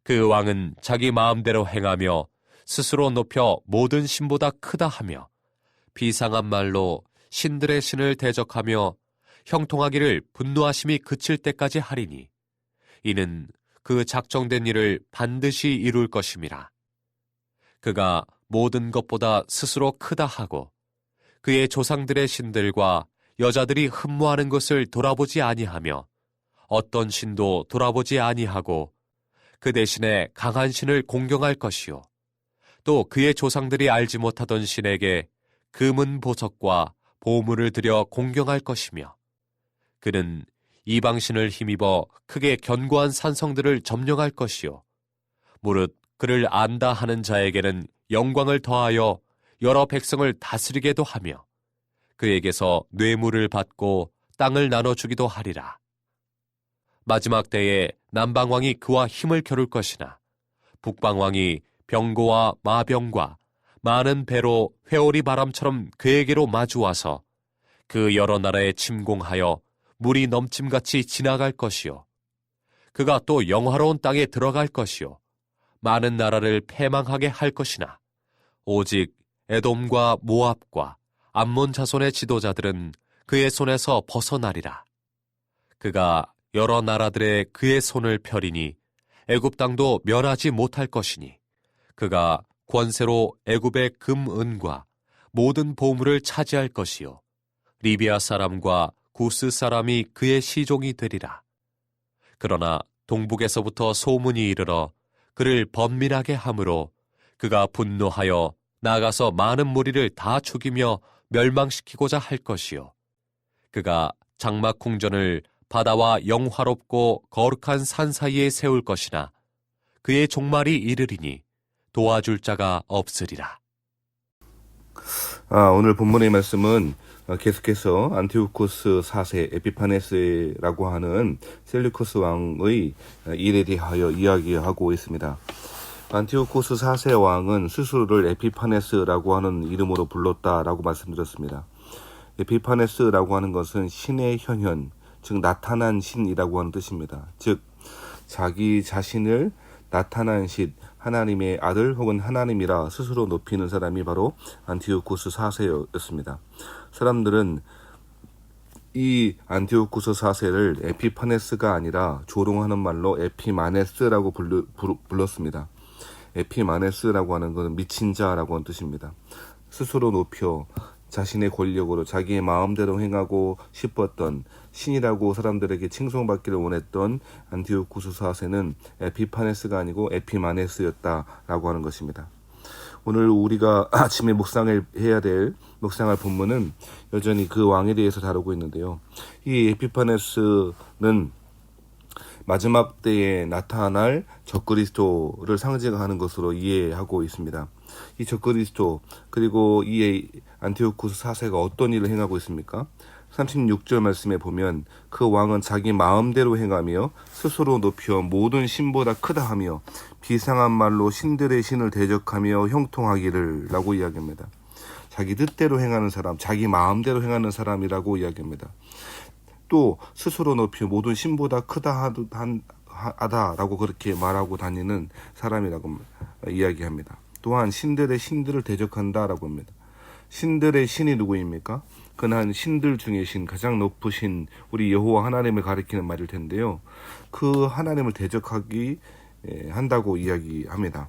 그 왕은 자기 마음대로 행하며 스스로 높여 모든 신보다 크다 하며 비상한 말로 신들의 신을 대적하며 형통하기를 분노하심이 그칠 때까지 하리니 이는 그 작정된 일을 반드시 이룰 것임이라. 그가 모든 것보다 스스로 크다 하고 그의 조상들의 신들과 여자들이 흠모하는 것을 돌아보지 아니하며 어떤 신도 돌아보지 아니하고 그 대신에 강한 신을 공경할 것이요 또 그의 조상들이 알지 못하던 신에게 금은 보석과 보물을 들여 공경할 것이며 그는 이방신을 힘입어 크게 견고한 산성들을 점령할 것이요 무릇 그를 안다 하는 자에게는 영광을 더하여 여러 백성을 다스리게도 하며 그에게서 뇌물을 받고 땅을 나눠주기도 하리라. 마지막 때에 남방왕이 그와 힘을 겨룰 것이나 북방왕이 병고와 마병과 많은 배로 회오리 바람처럼 그에게로 마주와서 그 여러 나라에 침공하여 물이 넘침같이 지나갈 것이요 그가 또 영화로운 땅에 들어갈 것이요 많은 나라를 패망하게 할 것이나 오직 에돔과 모압과 암몬 자손의 지도자들은 그의 손에서 벗어나리라. 그가 여러 나라들의 그의 손을 펴리니 애굽 땅도 면하지 못할 것이니 그가 권세로 애굽의 금, 은과 모든 보물을 차지할 것이요 리비아 사람과 구스 사람이 그의 시종이 되리라. 그러나 동북에서부터 소문이 이르러 그를 번민하게 하므로 그가 분노하여 나가서 많은 무리를 다 죽이며 멸망시키고자 할 것이요 그가 장막 궁전을 바다와 영화롭고 거룩한 산 사이에 세울 것이나 그의 종말이 이르리니 도와줄 자가 없으리라. 오늘 본문의 말씀은 계속해서 안티오코스 4세 에피파네스라고 하는 셀류커스 왕의 일에 대하여 이야기하고 있습니다. 안티오코스 4세 왕은 스스로를 에피파네스라고 하는 이름으로 불렀다라고 말씀드렸습니다. 에피파네스라고 하는 것은 신의 현현, 즉 나타난 신이라고 하는 뜻입니다. 즉 자기 자신을 나타난 신, 하나님의 아들 혹은 하나님이라 스스로 높이는 사람이 바로 안티오코스 4세였습니다. 사람들은 이 안티오코스 4세를 에피파네스가 아니라 조롱하는 말로 에피마네스라고 불렀습니다. 에피마네스라고 하는 것은 미친 자라고 하는 뜻입니다. 스스로 높여 자신의 권력으로 자기의 마음대로 행하고 싶었던 신이라고 사람들에게 칭송받기를 원했던 안티오코스 4세는 에피파네스가 아니고 에피마네스였다라고 하는 것입니다. 오늘 우리가 아침에 묵상할 본문은 여전히 그 왕에 대해서 다루고 있는데요. 이 에피파네스는 마지막 때에 나타날 적그리스도를 상징하는 것으로 이해하고 있습니다. 이 적그리스도 그리고 이 안티오코스 4세가 어떤 일을 행하고 있습니까? 36절 말씀에 보면 그 왕은 자기 마음대로 행하며 스스로 높여 모든 신보다 크다 하며 비상한 말로 신들의 신을 대적하며 형통하기를 라고 이야기합니다. 자기 뜻대로 행하는 사람, 자기 마음대로 행하는 사람이라고 이야기합니다. 또 스스로 높여 모든 신보다 크다 하다라고 그렇게 말하고 다니는 사람이라고 이야기합니다. 또한 신들의 신들을 대적한다라고 합니다. 신들의 신이 누구입니까? 그는 신들 중에 신, 가장 높으신 우리 여호와 하나님을 가리키는 말일 텐데요. 그 하나님을 대적하기 한다고 이야기합니다.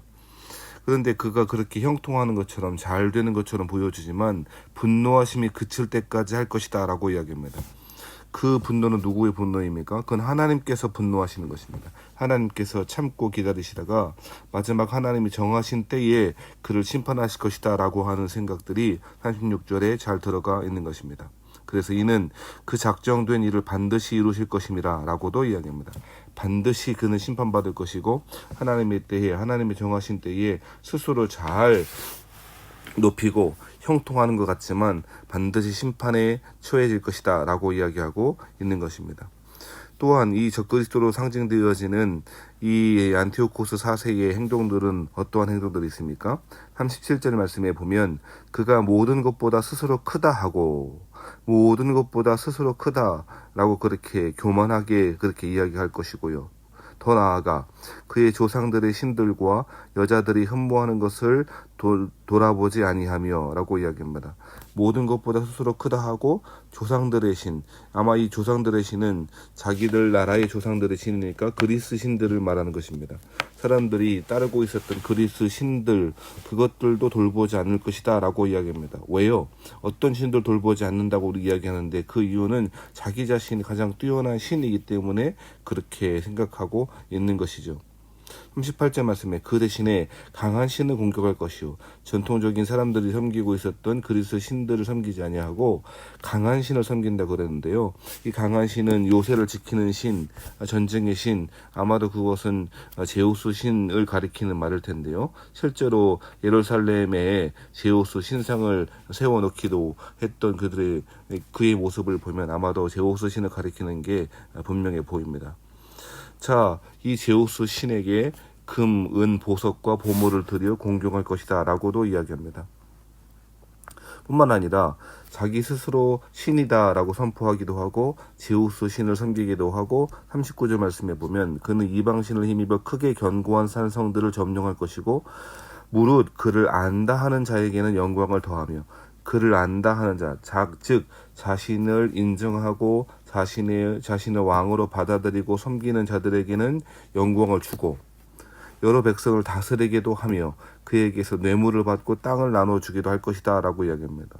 그런데 그가 그렇게 형통하는 것처럼 잘 되는 것처럼 보여지지만 분노하심이 그칠 때까지 할 것이다 라고 이야기합니다. 그 분노는 누구의 분노입니까? 그건 하나님께서 분노하시는 것입니다. 하나님께서 참고 기다리시다가 마지막 하나님이 정하신 때에 그를 심판하실 것이다 라고 하는 생각들이 36절에 잘 들어가 있는 것입니다. 그래서 이는 그 작정된 일을 반드시 이루실 것임이라 라고도 이야기합니다. 반드시 그는 심판받을 것이고 하나님이 정하신 때에 스스로 잘 높이고 형통하는 것 같지만 반드시 심판에 처해질 것이다 라고 이야기하고 있는 것입니다. 또한 이 적그리스도로 상징되어지는 이 안티오코스 4세의 행동들은 어떠한 행동들이 있습니까? 37절 말씀에 보면 그가 모든 것보다 스스로 크다 하고 모든 것보다 스스로 크다 라고 그렇게 교만하게 그렇게 이야기할 것이고요. 더 나아가 그의 조상들의 신들과 여자들이 흠모하는 것을 돌아보지 아니하며 라고 이야기합니다. 모든 것보다 스스로 크다 하고 조상들의 신, 아마 이 조상들의 신은 자기들 나라의 조상들의 신이니까 그리스 신들을 말하는 것입니다. 사람들이 따르고 있었던 그리스 신들, 그것들도 돌보지 않을 것이다 라고 이야기합니다. 왜요? 어떤 신들 돌보지 않는다고 우리 이야기하는데 그 이유는 자기 자신이 가장 뛰어난 신이기 때문에 그렇게 생각하고 있는 것이죠. 38절 말씀에 그 대신에 강한 신을 공격할 것이요 전통적인 사람들이 섬기고 있었던 그리스 신들을 섬기지 아니하고 강한 신을 섬긴다 그랬는데요. 이 강한 신은 요새를 지키는 신, 전쟁의 신, 아마도 그것은 제우스 신을 가리키는 말일 텐데요. 실제로 예루살렘에 제우스 신상을 세워놓기도 했던 그의 모습을 보면 아마도 제우스 신을 가리키는 게 분명해 보입니다. 자, 이 제우스 신에게 금, 은, 보석과 보물을 드려 공경할 것이다 라고도 이야기합니다. 뿐만 아니라 자기 스스로 신이다 라고 선포하기도 하고 제우스 신을 섬기기도 하고 39절 말씀에 보면 그는 이방신을 힘입어 크게 견고한 산성들을 점령할 것이고 무릇 그를 안다 하는 자에게는 영광을 더하며 그를 안다 하는 자, 즉 자신을 인정하고 자신을 왕으로 받아들이고 섬기는 자들에게는 영광을 주고 여러 백성을 다스리기도 하며 그에게서 뇌물을 받고 땅을 나눠주기도 할 것이다 라고 이야기합니다.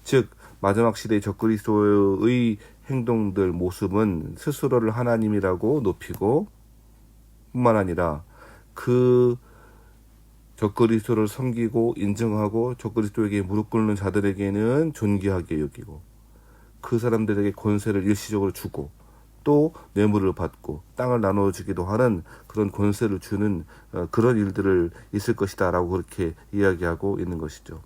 즉 마지막 시대의 적그리스도의 행동들 모습은 스스로를 하나님이라고 높이고 뿐만 아니라 그 적그리스도를 섬기고 인정하고 적그리스도에게 무릎 꿇는 자들에게는 존귀하게 여기고 그 사람들에게 권세를 일시적으로 주고 또 뇌물을 받고 땅을 나눠주기도 하는 그런 권세를 주는 그런 일들을 있을 것이다 라고 그렇게 이야기하고 있는 것이죠.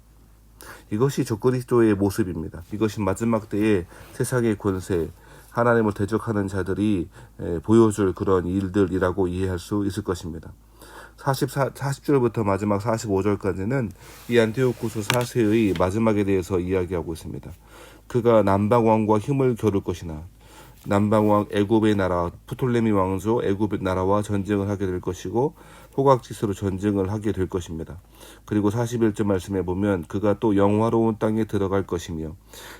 이것이 적그리스도의 모습입니다. 이것이 마지막 때의 세상의 권세, 하나님을 대적하는 자들이 보여줄 그런 일들이라고 이해할 수 있을 것입니다. 40절부터 마지막 45절까지는 이 안티오쿠스 4세의 마지막에 대해서 이야기하고 있습니다. 그가 남방왕과 힘을 겨룰 것이나 남방왕 애굽의 나라 프톨레미 왕조 애굽의 나라와 전쟁을 하게 될 것이고 호각지수로 전쟁을 하게 될 것입니다. 그리고 41절 말씀에 보면 그가 또 영화로운 땅에 들어갈 것이며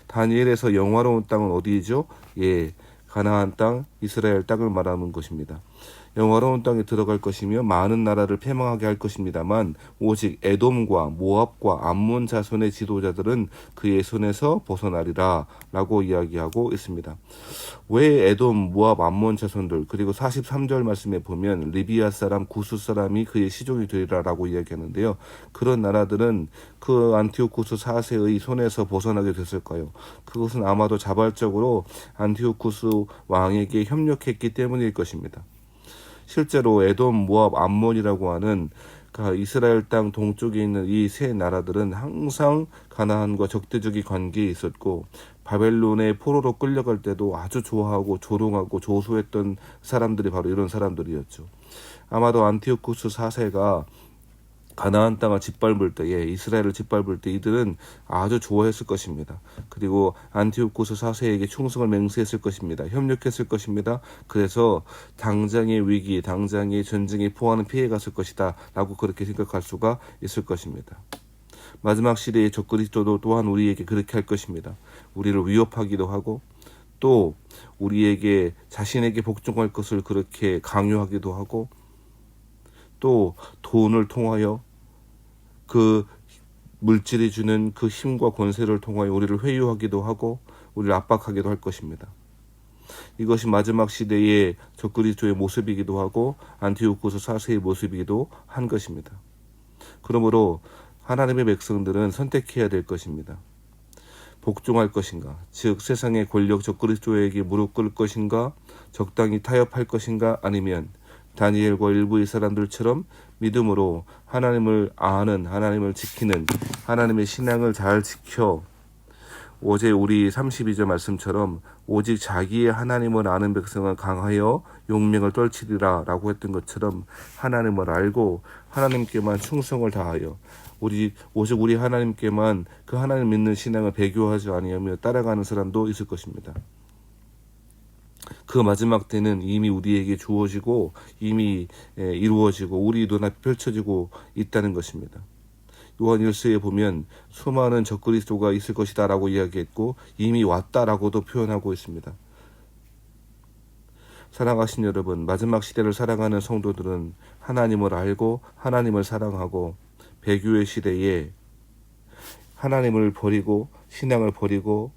다니엘에서 영화로운 땅은 어디죠? 예, 가나안 땅, 이스라엘 땅을 말하는 것입니다. 영화로운 땅에 들어갈 것이며 많은 나라를 패망하게 할 것입니다만 오직 에돔과 모압과 암몬 자손의 지도자들은 그의 손에서 벗어나리라 라고 이야기하고 있습니다. 왜 에돔, 모압, 암몬 자손들 그리고 43절 말씀에 보면 리비아 사람, 구스 사람이 그의 시종이 되리라 라고 이야기하는데요. 그런 나라들은 그 안티오쿠스 4세의 손에서 벗어나게 됐을까요? 그것은 아마도 자발적으로 안티오쿠스 왕에게 협력했기 때문일 것입니다. 실제로 에돔, 모압, 암몬이라고 하는 이스라엘 땅 동쪽에 있는 이 세 나라들은 항상 가나안과 적대적인 관계에 있었고 바벨론의 포로로 끌려갈 때도 아주 좋아하고 조롱하고 조소했던 사람들이 바로 이런 사람들이었죠. 아마도 안티오쿠스 4세가 가나안 땅을 짓밟을 때에 이스라엘을 짓밟을 때 이들은 아주 좋아했을 것입니다. 그리고 안티오쿠스 4세에게 충성을 맹세했을 것입니다. 협력했을 것입니다. 그래서 당장의 위기, 당장의 전쟁에 포하는 피해가 갔을 것이다 라고 그렇게 생각할 수가 있을 것입니다. 마지막 시대의 적그리스도도 또한 우리에게 그렇게 할 것입니다. 우리를 위협하기도 하고 또 우리에게 자신에게 복종할 것을 그렇게 강요하기도 하고 또 돈을 통하여 그 물질이 주는 그 힘과 권세를 통하여 우리를 회유하기도 하고 우리를 압박하기도 할 것입니다. 이것이 마지막 시대의 적그리스도의 모습이기도 하고 안티오쿠스 4세의 모습이기도 한 것입니다. 그러므로 하나님의 백성들은 선택해야 될 것입니다. 복종할 것인가, 즉 세상의 권력 적그리스도에게 무릎 꿇을 것인가, 적당히 타협할 것인가, 아니면 다니엘과 일부의 사람들처럼 믿음으로 하나님을 아는, 하나님을 지키는, 하나님의 신앙을 잘 지켜 어제 우리 32절 말씀처럼 오직 자기의 하나님을 아는 백성은 강하여 용맹을 떨치리라 라고 했던 것처럼 하나님을 알고 하나님께만 충성을 다하여 오직 우리 하나님께만 그 하나님 믿는 신앙을 배교하지 아니하며 따라가는 사람도 있을 것입니다. 그 마지막 때는 이미 우리에게 주어지고 이미 이루어지고 우리 눈앞에 펼쳐지고 있다는 것입니다. 요한 1서에 보면 수많은 적그리스도가 있을 것이다 라고 이야기했고 이미 왔다라고도 표현하고 있습니다. 사랑하신 여러분, 마지막 시대를 살아가는 성도들은 하나님을 알고 하나님을 사랑하고 배교의 시대에 하나님을 버리고 신앙을 버리고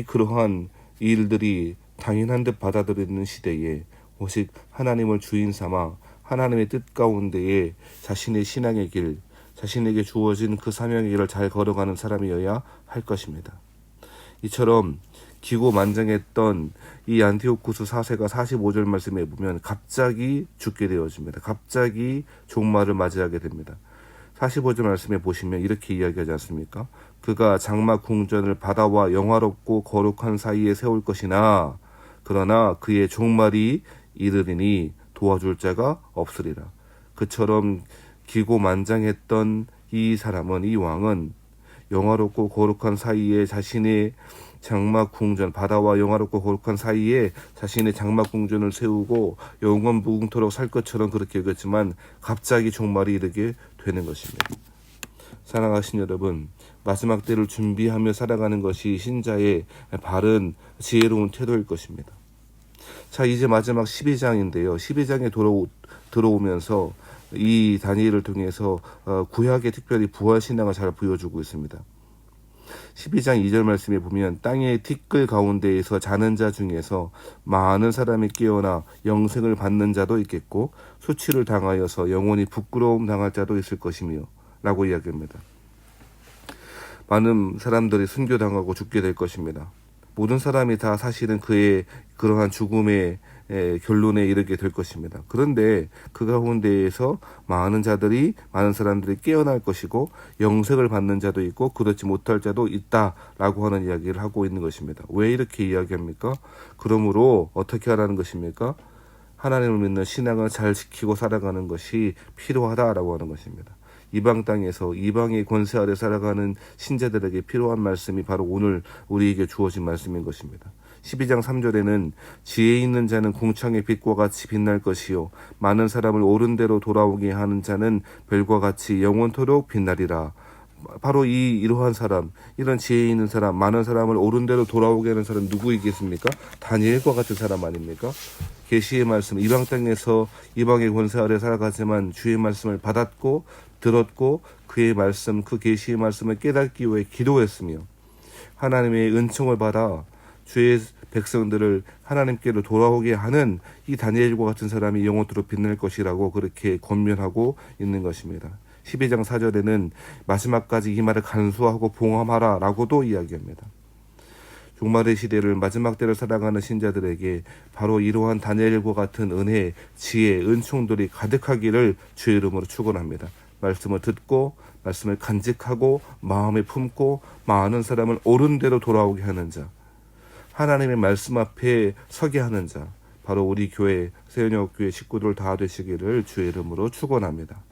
그러한 일들이 당연한 듯 받아들이는 시대에 오직 하나님을 주인 삼아 하나님의 뜻 가운데에 자신의 신앙의 길, 자신에게 주어진 그 사명의 길을 잘 걸어가는 사람이어야 할 것입니다. 이처럼 기고만장했던 이 안티오쿠스 4세가 45절 말씀에 보면 갑자기 죽게 되어집니다. 갑자기 종말을 맞이하게 됩니다. 45절 말씀에 보시면 이렇게 이야기하지 않습니까? 그가 장막 궁전을 바다와 영화롭고 거룩한 사이에 세울 것이나 그러나 그의 종말이 이르리니 도와줄 자가 없으리라. 그처럼 기고만장했던 이 사람은, 이 왕은 영화롭고 거룩한 사이에 자신의 장막 궁전, 바다와 영화롭고 거룩한 사이에 자신의 장막 궁전을 세우고 영원 무궁토록 살 것처럼 그렇게 여겼지만 갑자기 종말이 이르게 되는 것입니다. 사랑하신 여러분, 마지막 때를 준비하며 살아가는 것이 신자의 바른 지혜로운 태도일 것입니다. 자, 이제 마지막 12장인데요. 12장에 들어오면서 이 다니엘을 통해서 구약의 특별히 부활신앙을 잘 보여주고 있습니다. 12장 2절 말씀에 보면 땅의 티끌 가운데에서 자는 자 중에서 많은 사람이 깨어나 영생을 받는 자도 있겠고 수치를 당하여서 영원히 부끄러움 당할 자도 있을 것이며 라고 이야기합니다. 많은 사람들이 순교당하고 죽게 될 것입니다. 모든 사람이 다 사실은 그의 그러한 죽음의 결론에 이르게 될 것입니다. 그런데 그 가운데에서 많은 사람들이 깨어날 것이고 영생을 받는 자도 있고 그렇지 못할 자도 있다라고 하는 이야기를 하고 있는 것입니다. 왜 이렇게 이야기합니까? 그러므로 어떻게 하라는 것입니까? 하나님을 믿는 신앙을 잘 지키고 살아가는 것이 필요하다라고 하는 것입니다. 이방 땅에서 이방의 권세 아래 살아가는 신자들에게 필요한 말씀이 바로 오늘 우리에게 주어진 말씀인 것입니다. 12장 3절에는 지혜 있는 자는 궁창의 빛과 같이 빛날 것이요 많은 사람을 옳은 대로 돌아오게 하는 자는 별과 같이 영원토록 빛나리라. 바로 이러한 사람, 이런 지혜 있는 사람, 많은 사람을 옳은 대로 돌아오게 하는 사람 누구이겠습니까? 다니엘과 같은 사람 아닙니까? 계시의 말씀, 이방 땅에서 이방의 권세 아래 살아가지만 주의 말씀을 받았고 들었고 그의 말씀, 그 계시의 말씀을 깨닫기 위해 기도했으며 하나님의 은총을 받아 주의 백성들을 하나님께로 돌아오게 하는 이 다니엘과 같은 사람이 영원토록 빛날 것이라고 그렇게 권면하고 있는 것입니다. 12장 4절에는 마지막까지 이 말을 간수하고 봉함하라 라고도 이야기합니다. 종말의 시대를 마지막 때를 살아가는 신자들에게 바로 이러한 다니엘과 같은 은혜, 지혜, 은총들이 가득하기를 주의 이름으로 축원합니다. 말씀을 듣고 말씀을 간직하고 마음에 품고 많은 사람을 옳은 대로 돌아오게 하는 자, 하나님의 말씀 앞에 서게 하는 자, 바로 우리 교회 세연역교회 식구들 다 되시기를 주의 이름으로 축원합니다.